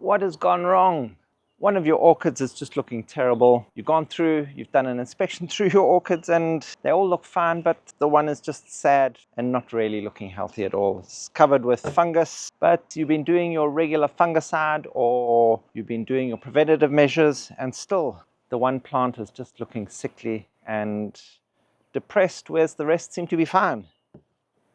What has gone wrong? One of your orchids is just looking terrible. You've gone through, you've done an inspection through your orchids and they all look fine, but the one is just sad and not really looking healthy at all. It's covered with fungus, but you've been doing your regular fungicide or you've been doing your preventative measures and still the one plant is just looking sickly and depressed, whereas the rest seem to be fine.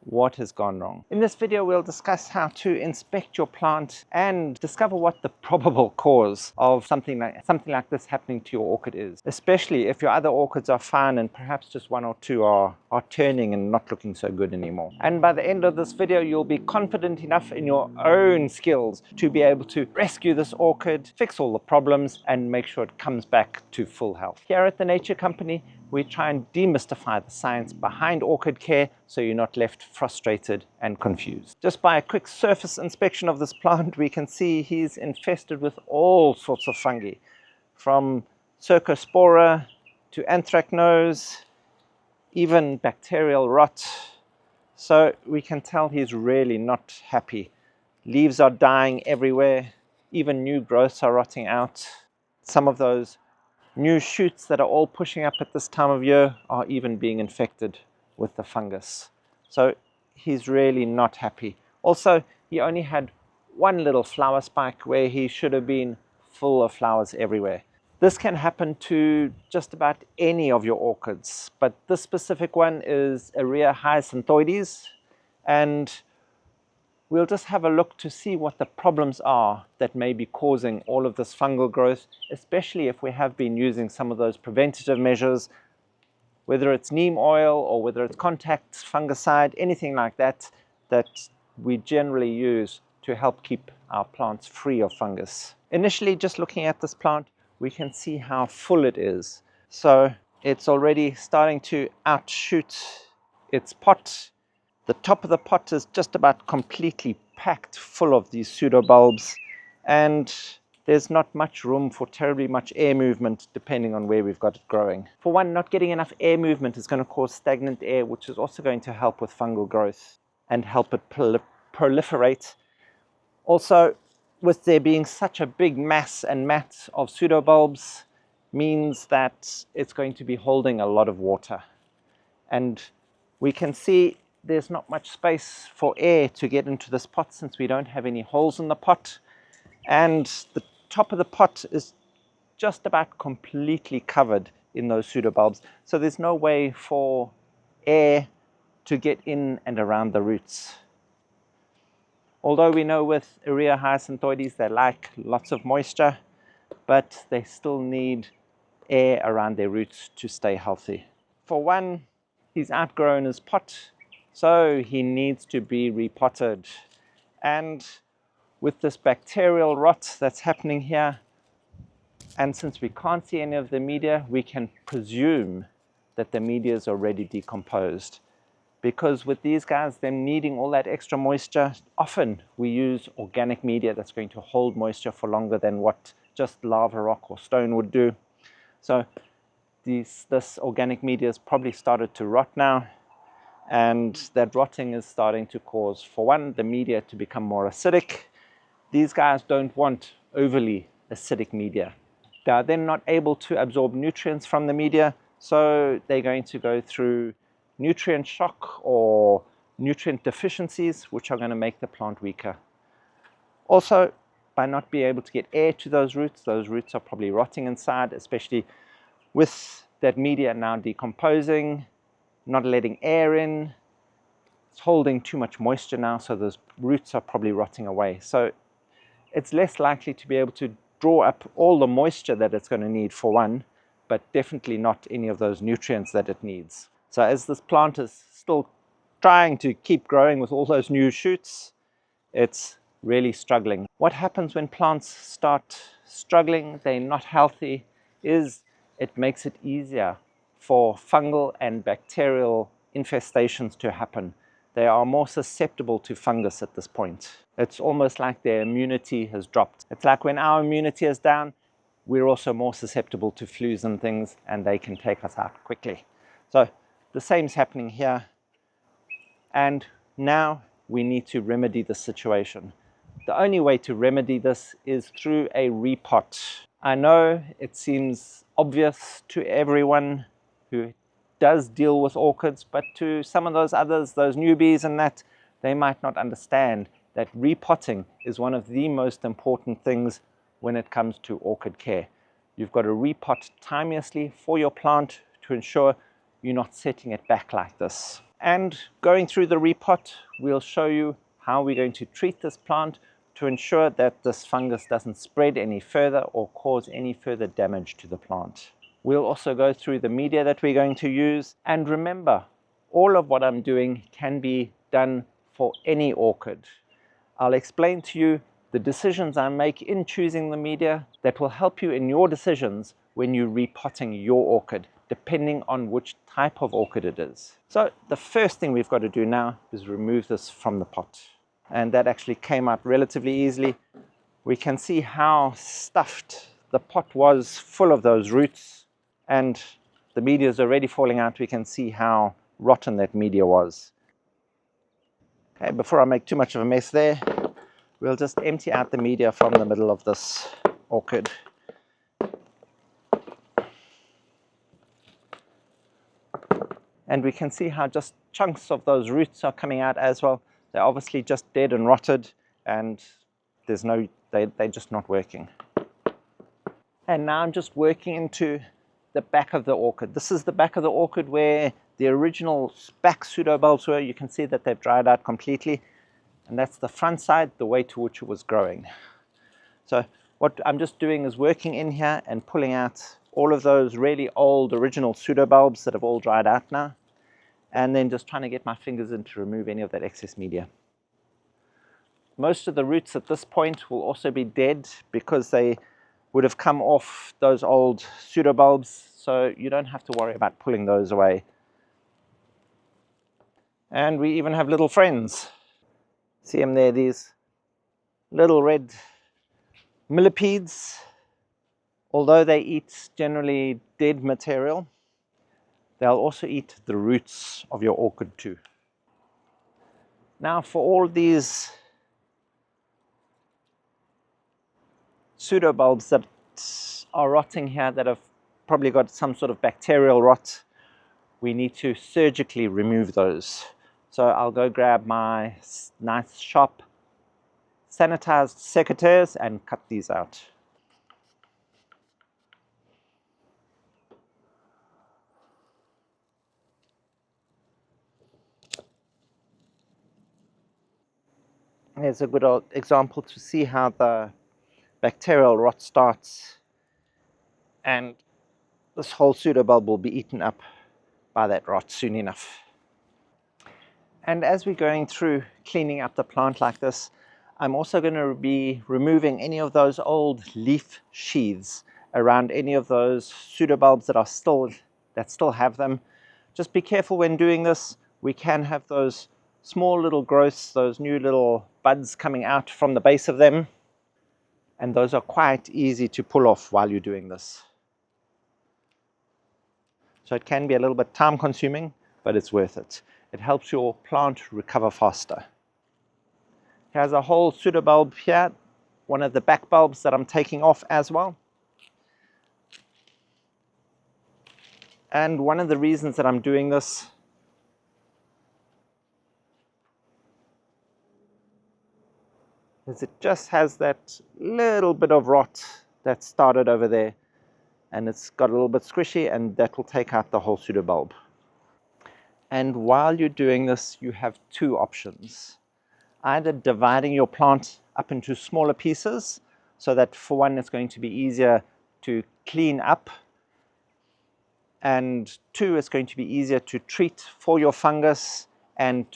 What has gone wrong? In this video, we'll discuss how to inspect your plant and discover what the probable cause of something like this happening to your orchid is, especially if your other orchids are fine and perhaps just one or two are turning and not looking so good anymore. And by the end of this video, you'll be confident enough in your own skills to be able to rescue this orchid, fix all the problems, and make sure it comes back to full health. Here at the Nature Company, we try and demystify the science behind orchid care so you're not left frustrated and confused. Just by a quick surface inspection of this plant, we can see he's infested with all sorts of fungi, from Cercospora to anthracnose, even bacterial rot. So we can tell he's really not happy. Leaves are dying everywhere, even new growths are rotting out. Some of those new shoots that are all pushing up at this time of year are even being infected with the fungus. So he's really not happy. Also, he only had one little flower spike where he should have been full of flowers everywhere. This can happen to just about any of your orchids, but this specific one is Area Hyacinthoides, and we'll just have a look to see what the problems are that may be causing all of this fungal growth, especially if we have been using some of those preventative measures, whether it's neem oil or whether it's contact fungicide, anything like that, that we generally use to help keep our plants free of fungus. Initially, just looking at this plant, we can see how full it is. So it's already starting to outshoot its pot. The top of the pot is just about completely packed full of these pseudobulbs, and there's not much room for terribly much air movement depending on where we've got it growing. For one, not getting enough air movement is going to cause stagnant air, which is also going to help with fungal growth and help it proliferate. Also, with there being such a big mass and mat of pseudobulbs means that it's going to be holding a lot of water. And we can see there's not much space for air to get into this pot since we don't have any holes in the pot, and the top of the pot is just about completely covered in those pseudobulbs, so there's no way for air to get in and around the roots. Although we know with Area Hyacinthoides they like lots of moisture, but they still need air around their roots to stay healthy. For one, he's outgrown his pot, so he needs to be repotted. And with this bacterial rot that's happening here, and since we can't see any of the media, we can presume that the media is already decomposed. Because with these guys, them needing all that extra moisture, often we use organic media that's going to hold moisture for longer than what just lava rock or stone would do. So this organic media has probably started to rot now, and that rotting is starting to cause, for one, the media to become more acidic. These guys don't want overly acidic media. They are then not able to absorb nutrients from the media, so they're going to go through nutrient shock or nutrient deficiencies, which are going to make the plant weaker. Also, by not being able to get air to those roots are probably rotting inside, especially with that media now decomposing, not letting air in. It's holding too much moisture now, so those roots are probably rotting away. So it's less likely to be able to draw up all the moisture that it's going to need, for one, but definitely not any of those nutrients that it needs. So as this plant is still trying to keep growing with all those new shoots, it's really struggling. What happens when plants start struggling, they're not healthy, is it makes it easier for fungal and bacterial infestations to happen. They are more susceptible to fungus at this point. It's almost like their immunity has dropped. It's like when our immunity is down, we're also more susceptible to flus and things, and they can take us out quickly. So the same is happening here. And now we need to remedy the situation. The only way to remedy this is through a repot. I know it seems obvious to everyone who does deal with orchids, but to some of those others, those newbies and that, they might not understand that repotting is one of the most important things when it comes to orchid care. You've got to repot timeously for your plant to ensure you're not setting it back like this. And going through the repot, we'll show you how we're going to treat this plant to ensure that this fungus doesn't spread any further or cause any further damage to the plant. We'll also go through the media that we're going to use. And remember, all of what I'm doing can be done for any orchid. I'll explain to you the decisions I make in choosing the media that will help you in your decisions when you're repotting your orchid, depending on which type of orchid it is. So the first thing we've got to do now is remove this from the pot. And that actually came out relatively easily. We can see how stuffed the pot was full of those roots, and the media is already falling out. We can see how rotten that media was. Okay, before I make too much of a mess there, we'll just empty out the media from the middle of this orchid. And we can see how just chunks of those roots are coming out as well. They're obviously just dead and rotted, and there's no, they're just not working. And now I'm just working into the back of the orchid. This is the back of the orchid where the original back pseudobulbs were. You can see that they've dried out completely. And that's the front side, the way to which it was growing. So what I'm just doing is working in here and pulling out all of those really old original pseudobulbs that have all dried out now. And then just trying to get my fingers in to remove any of that excess media. Most of the roots at this point will also be dead because they would have come off those old pseudobulbs, so you don't have to worry about pulling those away. And we even have little friends. See them there, these little red millipedes. Although they eat generally dead material, they'll also eat the roots of your orchid too. Now for all these pseudobulbs that are rotting here, that have probably got some sort of bacterial rot, we need to surgically remove those. So I'll go grab my nice sharp sanitized secateurs and cut these out. Here's a good old example to see how the bacterial rot starts, and this whole pseudobulb will be eaten up by that rot soon enough. And as we're going through cleaning up the plant like this, I'm also going to be removing any of those old leaf sheaths around any of those pseudobulbs that still have them. Just be careful when doing this. We can have those small little growths, those new little buds coming out from the base of them, and those are quite easy to pull off while you're doing this. So it can be a little bit time consuming, but it's worth it. It helps your plant recover faster. Here's a whole pseudobulb here, one of the back bulbs that I'm taking off as well. And one of the reasons that I'm doing this is it just has that little bit of rot that started over there, and it's got a little bit squishy, and that will take out the whole pseudobulb. And while you're doing this, you have two options. Either dividing your plant up into smaller pieces, so that for one, it's going to be easier to clean up, and two, it's going to be easier to treat for your fungus and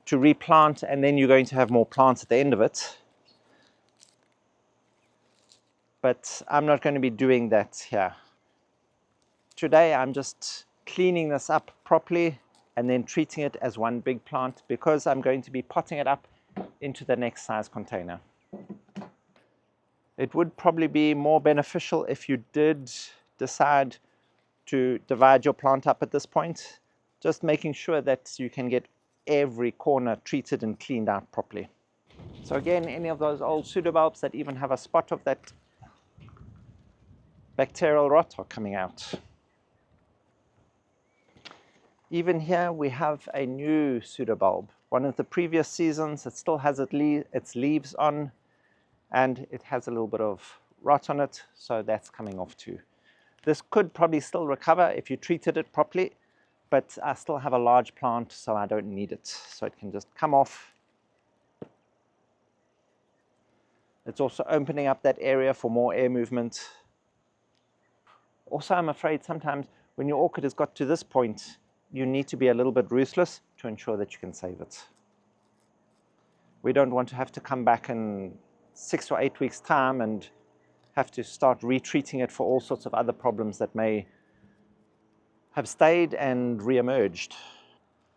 to replant, and then you're going to have more plants at the end of it. But I'm not going to be doing that here. Today I'm just cleaning this up properly and then treating it as one big plant, because I'm going to be potting it up into the next size container. It would probably be more beneficial if you did decide to divide your plant up at this point, just making sure that you can get every corner treated and cleaned out properly. So again, any of those old pseudobulbs that even have a spot of that bacterial rot are coming out. Even here we have a new pseudobulb. One of the previous seasons, it still has its leaves on, and it has a little bit of rot on it, so that's coming off too. This could probably still recover if you treated it properly, but I still have a large plant, so I don't need it. So it can just come off. It's also opening up that area for more air movement. Also, I'm afraid sometimes when your orchid has got to this point, you need to be a little bit ruthless to ensure that you can save it. We don't want to have to come back in 6 or 8 weeks' time and have to start retreating it for all sorts of other problems that may have stayed and re-emerged.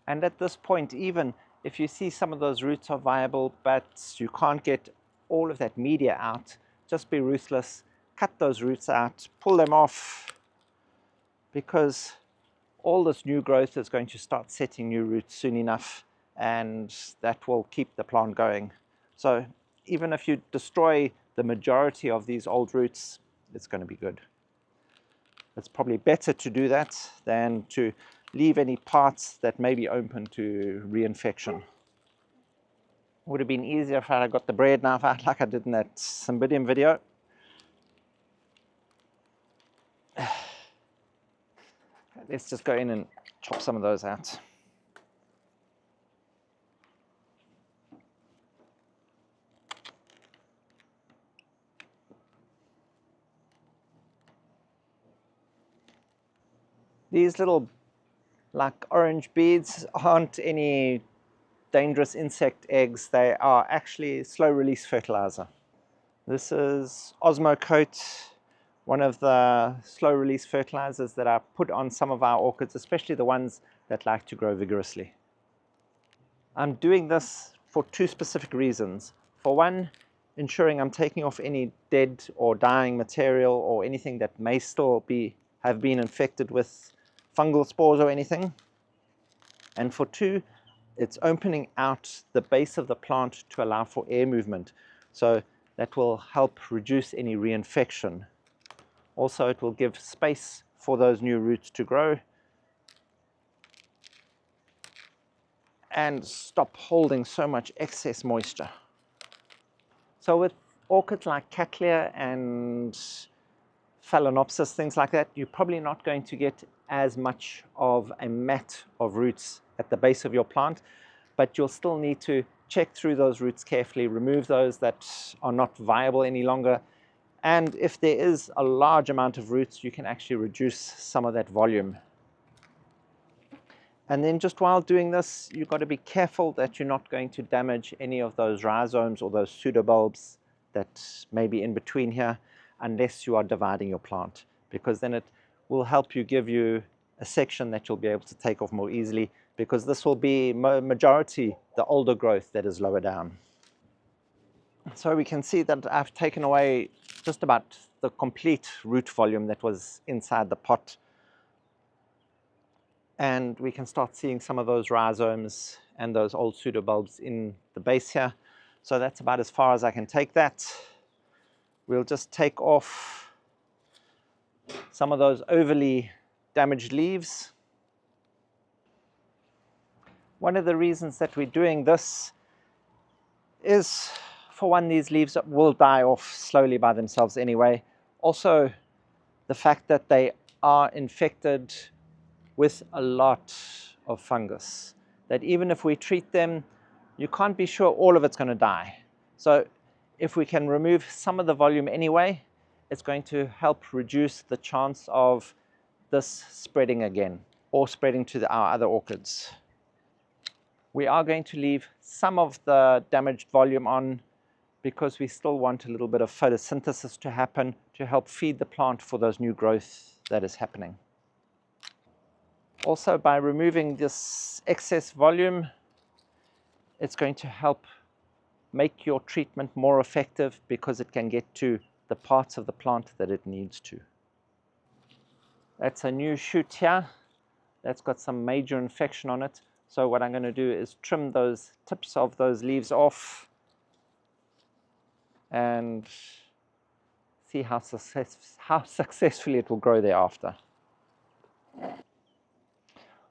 And at this point, even if you see some of those roots are viable, but you can't get all of that media out, just be ruthless, cut those roots out, pull them off, because all this new growth is going to start setting new roots soon enough, and that will keep the plant going. So even if you destroy the majority of these old roots, it's going to be good. It's probably better to do that than to leave any parts that may be open to reinfection. Would have been easier if I had got the bread knife out like I did in that Cymbidium video. Let's just go in and chop some of those out. These little like orange beads aren't any dangerous insect eggs. They are actually slow release fertilizer. This is Osmocote, one of the slow release fertilizers that I put on some of our orchids, especially the ones that like to grow vigorously. I'm doing this for two specific reasons. For one, ensuring I'm taking off any dead or dying material or anything that may still have been infected with fungal spores or anything. And for two, it's opening out the base of the plant to allow for air movement. So that will help reduce any reinfection. Also, it will give space for those new roots to grow and stop holding so much excess moisture. So with orchids like Cattleya and Phalaenopsis, things like that, you're probably not going to get as much of a mat of roots at the base of your plant, but you'll still need to check through those roots carefully, remove those that are not viable any longer, and if there is a large amount of roots, you can actually reduce some of that volume. And then just while doing this, you've got to be careful that you're not going to damage any of those rhizomes or those pseudobulbs that may be in between here, unless you are dividing your plant, because then it will help give you a section that you'll be able to take off more easily, because this will be majority the older growth that is lower down. So we can see that I've taken away just about the complete root volume that was inside the pot, and we can start seeing some of those rhizomes and those old pseudobulbs in the base here. So that's about as far as I can take that. We'll just take off some of those overly damaged leaves. One of the reasons that we're doing this is, for one, these leaves will die off slowly by themselves anyway. Also, the fact that they are infected with a lot of fungus, that even if we treat them, you can't be sure all of it's going to die. So if we can remove some of the volume anyway, it's going to help reduce the chance of this spreading again or spreading to our other orchids. We are going to leave some of the damaged volume on because we still want a little bit of photosynthesis to happen to help feed the plant for those new growth that is happening. Also, by removing this excess volume, it's going to help make your treatment more effective because it can get to the parts of the plant that it needs to. That's a new shoot here that's got some major infection on it. So what I'm going to do is trim those tips of those leaves off and see how successfully it will grow thereafter.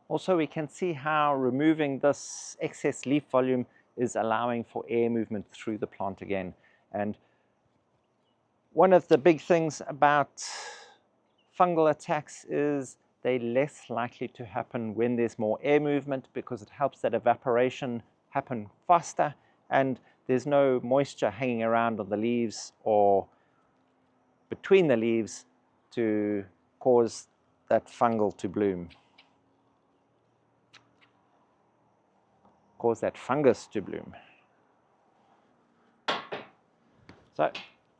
Also, we can see how removing this excess leaf volume is allowing for air movement through the plant again. And one of the big things about fungal attacks is they're less likely to happen when there's more air movement, because it helps that evaporation happen faster and there's no moisture hanging around on the leaves or between the leaves to cause that fungal to bloom. Cause that fungus to bloom. So,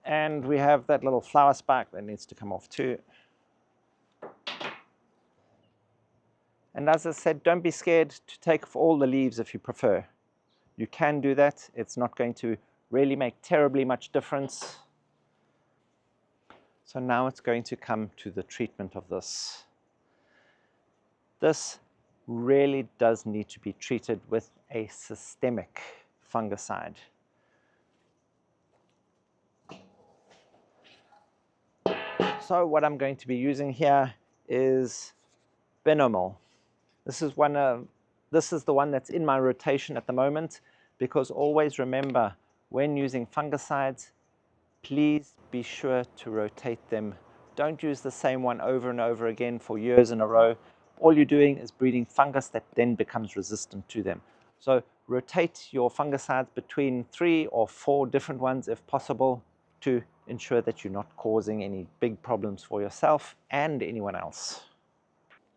and we have that little flower spike that needs to come off too. And as I said, don't be scared to take off all the leaves if you prefer. You can do that. It's not going to really make terribly much difference. So now it's going to come to the treatment of this. This really does need to be treated with a systemic fungicide. So what I'm going to be using here is Benomil. This is the one that's in my rotation at the moment, because always remember, when using fungicides, please be sure to rotate them. Don't use the same one over and over again for years in a row. All you're doing is breeding fungus that then becomes resistant to them. So rotate your fungicides between 3 or 4 different ones if possible, to ensure that you're not causing any big problems for yourself and anyone else.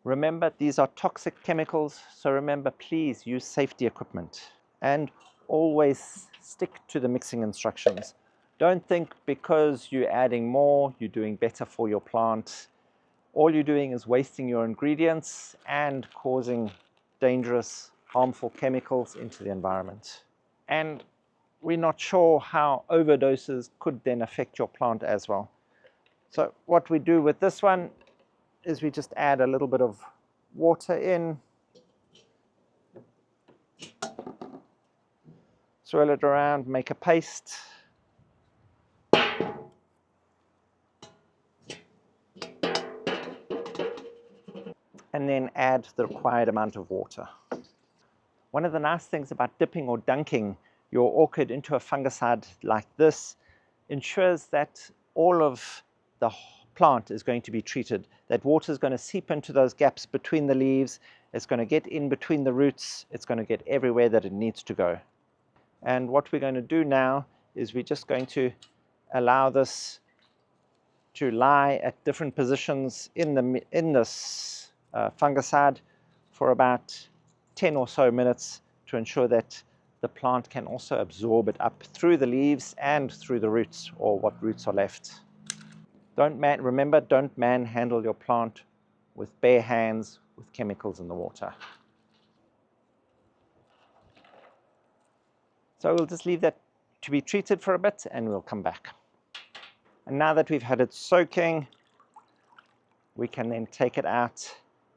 Remember, these are toxic chemicals, so remember, please use safety equipment and always stick to the mixing instructions. Don't think because you're adding more, you're doing better for your plant. All you're doing is wasting your ingredients and causing dangerous, harmful chemicals into the environment. And we're not sure how overdoses could then affect your plant as well. So what we do with this one is we just add a little bit of water in, swirl it around, make a paste, and then add the required amount of water. One of the nice things about dipping or dunking your orchid into a fungicide like this ensures that all of the plant is going to be treated. That water is going to seep into those gaps between the leaves, it's going to get in between the roots, it's going to get everywhere that it needs to go. And what we're going to do now is we're just going to allow this to lie at different positions in this fungicide for about 10 or so minutes, to ensure that the plant can also absorb it up through the leaves and through the roots, or what roots are left. Remember, don't manhandle your plant with bare hands with chemicals in the water. So we'll just leave that to be treated for a bit and we'll come back. And now that we've had it soaking, we can then take it out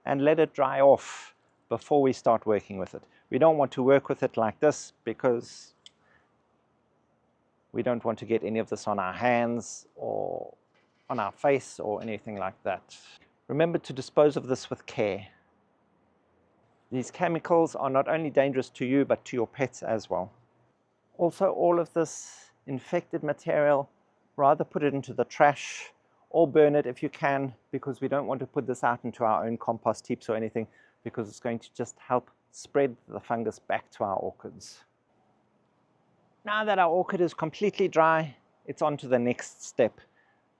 and let it dry off before we start working with it. We don't want to work with it like this because we don't want to get any of this on our hands or on our face or anything like that. Remember to dispose of this with care. These chemicals are not only dangerous to you, but to your pets as well. Also, all of this infected material, rather put it into the trash or burn it if you can, because we don't want to put this out into our own compost heaps or anything, because it's going to just help spread the fungus back to our orchids. Now that our orchid is completely dry, it's on to the next step.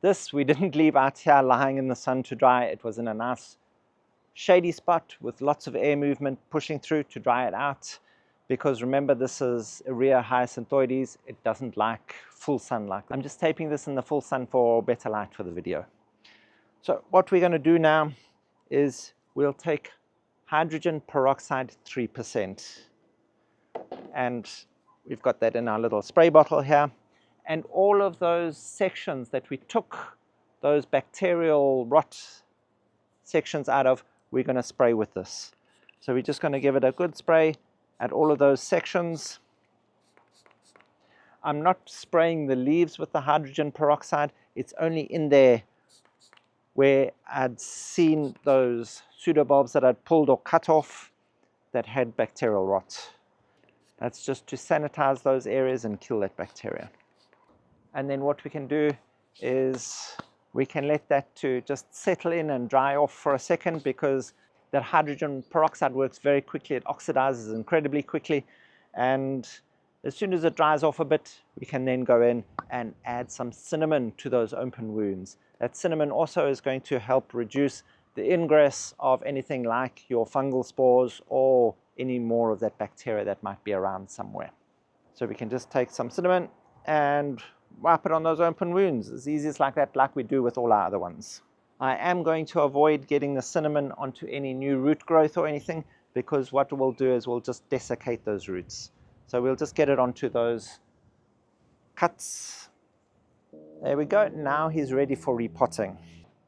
This we didn't leave out here lying in the sun to dry. It was in a nice shady spot with lots of air movement pushing through to dry it out, because remember, this is Urea hyacinthoides. It doesn't like full sunlight. I'm just taping this in the full sun for better light for the video. So what we're going to do now is we'll take hydrogen peroxide 3%, and we've got that in our little spray bottle here. And all of those sections that we took those bacterial rot sections out of, we're going to spray with this. So we're just going to give it a good spray at all of those sections. I'm not spraying the leaves with the hydrogen peroxide. It's only in there where I'd seen those pseudobulbs that I'd pulled or cut off that had bacterial rot. That's just to sanitize those areas and kill that bacteria. And then what we can do is we can let that to just settle in and dry off for a second, because that hydrogen peroxide works very quickly. It oxidizes incredibly quickly, and as soon as it dries off a bit, we can then go in and add some cinnamon to those open wounds. That cinnamon also is going to help reduce the ingress of anything like your fungal spores or any more of that bacteria that might be around somewhere. So we can just take some cinnamon and wipe it on those open wounds, as easy as like that, like we do with all our other ones. I am going to avoid getting the cinnamon onto any new root growth or anything, because what we'll do is we'll just desiccate those roots. So we'll just get it onto those cuts. There we go. Now he's ready for repotting.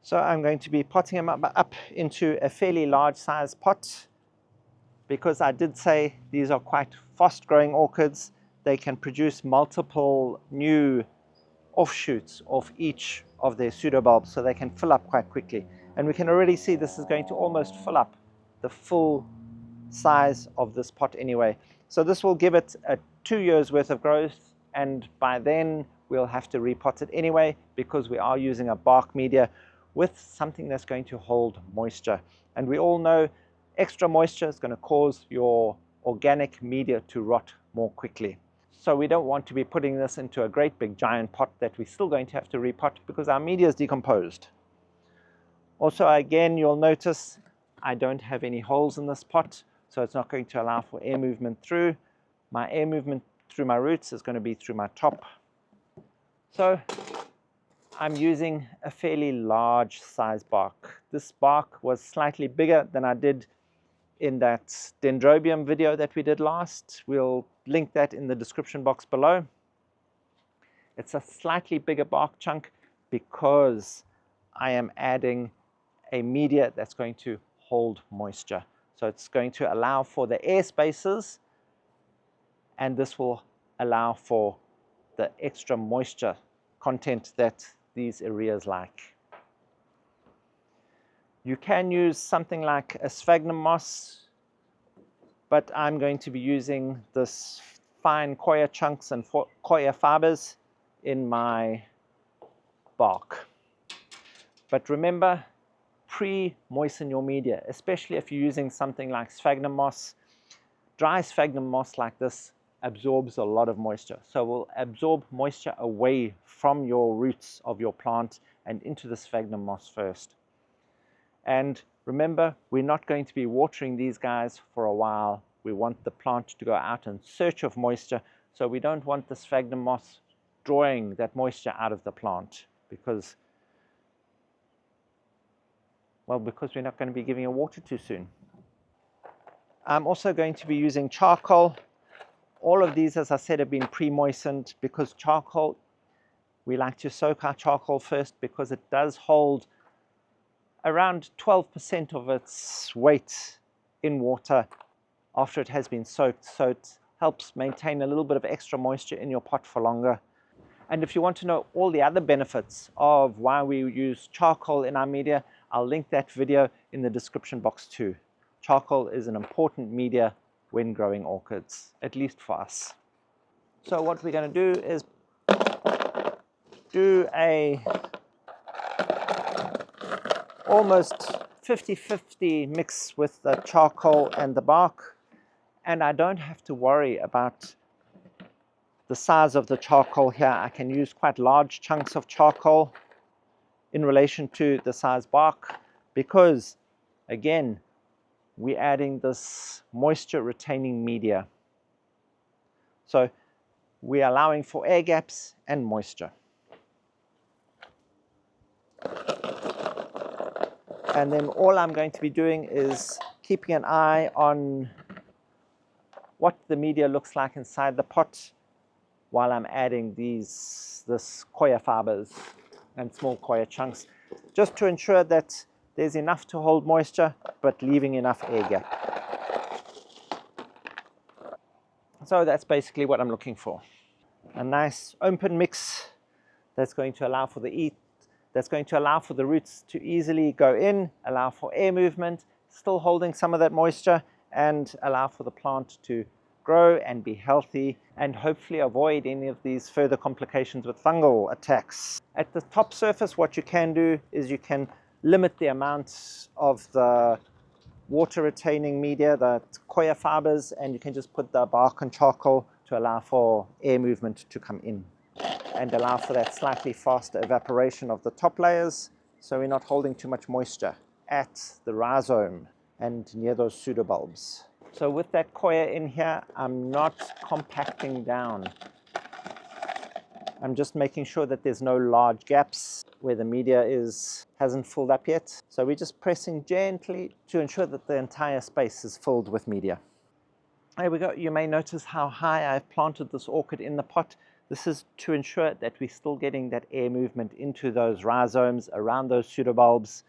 So I'm going to be potting him up into a fairly large size pot, because I did say these are quite fast growing orchids. They can produce multiple new offshoots of each of their pseudobulbs, so they can fill up quite quickly. And we can already see this is going to almost fill up the full size of this pot anyway. So this will give it a 2 years worth of growth, and by then we'll have to repot it anyway, because we are using a bark media with something that's going to hold moisture. And we all know extra moisture is going to cause your organic media to rot more quickly. So we don't want to be putting this into a great big giant pot that we're still going to have to repot, because our media is decomposed. Also, again, you'll notice I don't have any holes in this pot, so it's not going to allow for air movement through. My air movement through my roots is going to be through my top. So I'm using a fairly large size bark. This bark was slightly bigger than I did in that dendrobium video that we did last. We'll link that in the description box below. It's a slightly bigger bark chunk because I am adding a media that's going to hold moisture. So it's going to allow for the air spaces, and this will allow for the extra moisture content that these areas like. You can use something like a sphagnum moss, but I'm going to be using this fine coir chunks and coir fibers in my bark. But remember, pre-moisten your media, especially if you're using something like sphagnum moss. Dry sphagnum moss like this absorbs a lot of moisture, so will absorb moisture away from your roots of your plant and into the sphagnum moss first. And remember, we're not going to be watering these guys for a while. We want the plant to go out in search of moisture, so we don't want the sphagnum moss drawing that moisture out of the plant, because we're not going to be giving it water too soon. I'm also going to be using charcoal. All of these, as I said, have been pre-moistened, because charcoal, we like to soak our charcoal first, because it does hold around 12% of its weight in water after it has been soaked. So it helps maintain a little bit of extra moisture in your pot for longer. And if you want to know all the other benefits of why we use charcoal in our media, I'll link that video in the description box too. Charcoal is an important media when growing orchids, at least for us. So what we're going to do is do a almost 50-50 mix with the charcoal and the bark, and I don't have to worry about the size of the charcoal here. I can use quite large chunks of charcoal in relation to the size bark, because again, we're adding this moisture retaining media. So we're allowing for air gaps and moisture. And then all I'm going to be doing is keeping an eye on what the media looks like inside the pot while I'm adding this coir fibers and small coir chunks, just to ensure that there's enough to hold moisture, but leaving enough air gap. So that's basically what I'm looking for. A nice open mix that's going to allow for the roots to easily go in, allow for air movement, still holding some of that moisture, and allow for the plant to grow and be healthy, and hopefully avoid any of these further complications with fungal attacks. At the top surface, what you can do is you can limit the amount of the water retaining media, the coir fibers, and you can just put the bark and charcoal to allow for air movement to come in and allow for that slightly faster evaporation of the top layers, so we're not holding too much moisture at the rhizome and near those pseudobulbs. So with that coir in here, I'm not compacting down. I'm just making sure that there's no large gaps where the media hasn't filled up yet. So we're just pressing gently to ensure that the entire space is filled with media. There we go. You may notice how high I've planted this orchid in the pot. This is to ensure that we're still getting that air movement into those rhizomes, around those pseudobulbs,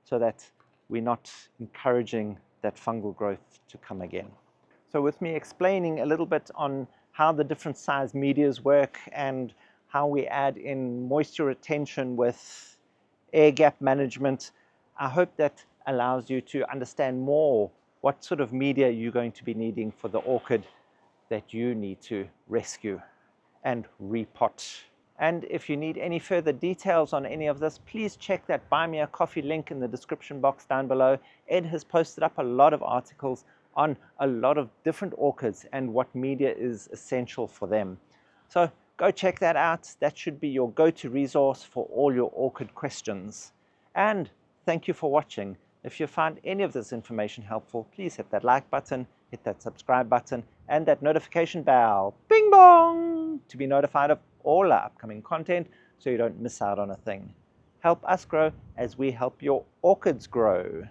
so that we're not encouraging that fungal growth to come again. So with me explaining a little bit on how the different size medias work and how we add in moisture retention with air gap management, I hope that allows you to understand more what sort of media you're going to be needing for the orchid that you need to rescue and repot. And if you need any further details on any of this, please check that Buy Me a Coffee link in the description box down below. Ed has posted up a lot of articles on a lot of different orchids and what media is essential for them. So go check that out. That should be your go-to resource for all your orchid questions. And thank you for watching. If you found any of this information helpful, please hit that like button, hit that subscribe button, and that notification bell, bing bong, to be notified of all our upcoming content so you don't miss out on a thing. Help us grow as we help your orchids grow.